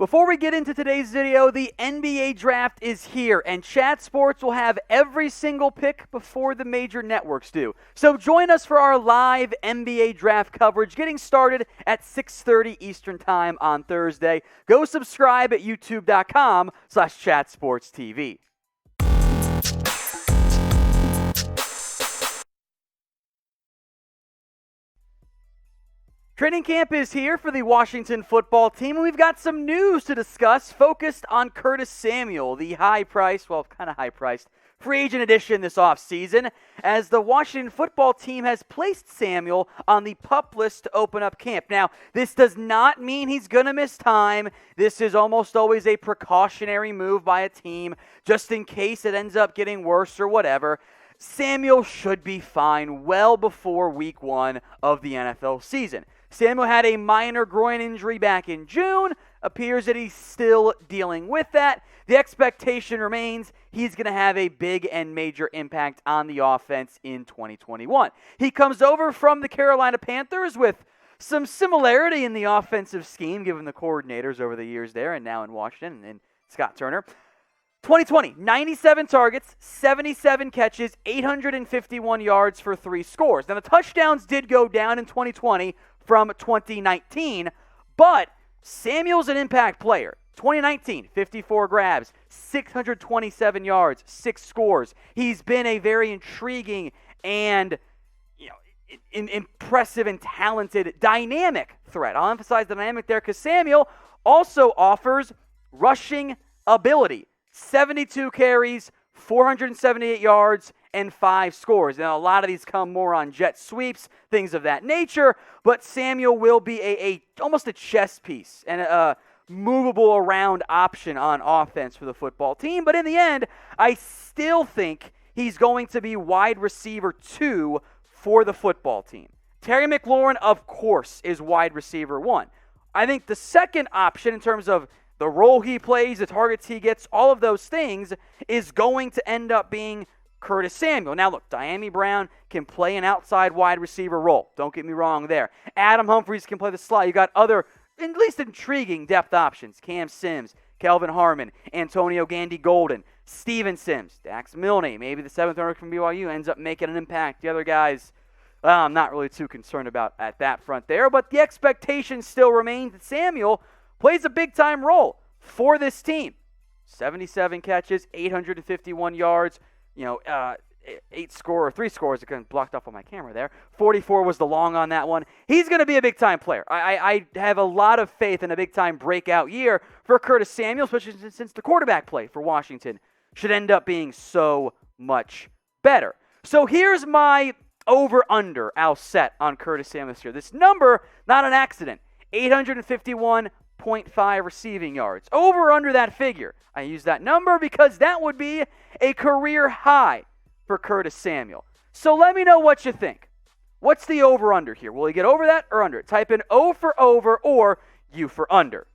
Before we get into today's video, the NBA draft is here, and Chat Sports will have every single pick before the major networks do. So join us for our live NBA draft coverage getting started at 6:30 Eastern Time on Thursday. Go subscribe at youtube.com/chatsportstv. Training camp is here for the Washington football team, and we've got some news to discuss focused on Curtis Samuel, the high-priced, free agent addition this offseason, as the Washington football team has placed Samuel on the PUP list to open up camp. Now, this does not mean he's going to miss time. This is almost always a precautionary move by a team, just in case it ends up getting worse or whatever. Samuel should be fine well before week 1 of the NFL season. Samuel had a minor groin injury back in June. Appears that he's still dealing with that. The expectation remains he's going to have a big and major impact on the offense in 2021. He comes over from the Carolina Panthers with some similarity in the offensive scheme, given the coordinators over the years there and now in Washington and Scott Turner. 2020, 97 targets, 77 catches, 851 yards for 3 scores. Now, the touchdowns did go down in 2020 from 2019, but Samuel's an impact player. 2019, 54 grabs, 627 yards, 6 scores. He's been a very intriguing and impressive and talented dynamic threat. I'll emphasize the dynamic there because Samuel also offers rushing ability. 72 carries, 478 yards, and 5 scores. Now, a lot of these come more on jet sweeps, things of that nature, but Samuel will be almost a chess piece and a movable around option on offense for the football team. But in the end, I still think he's going to be wide receiver 2 for the football team. Terry McLaurin, of course, is wide receiver 1. I think the second option in terms of the role he plays, the targets he gets, all of those things is going to end up being Curtis Samuel. Now, look, Diami Brown can play an outside wide receiver role. Don't get me wrong there. Adam Humphries can play the slot. You got other, at least intriguing depth options. Cam Sims, Kelvin Harmon, Antonio Gandy-Golden, Steven Sims, Dax Milne. Maybe the 7th runner from BYU ends up making an impact. The other guys, I'm not really too concerned about at that front there. But the expectation still remains that Samuel plays a big-time role for this team. 77 catches, 851 yards, 3 scores. It got blocked off on my camera there. 44 was the long on that one. He's going to be a big-time player. I have a lot of faith in a big-time breakout year for Curtis Samuel, especially since the quarterback play for Washington should end up being so much better. So here's my over-under I'll set on Curtis Samuel this year. This number, not an accident, 851.5 receiving yards. Over or under that figure. I use that number because that would be a career high for Curtis Samuel. So let me know what you think. What's the over-under here? Will he get over that or under it? Type in O for over or U for under.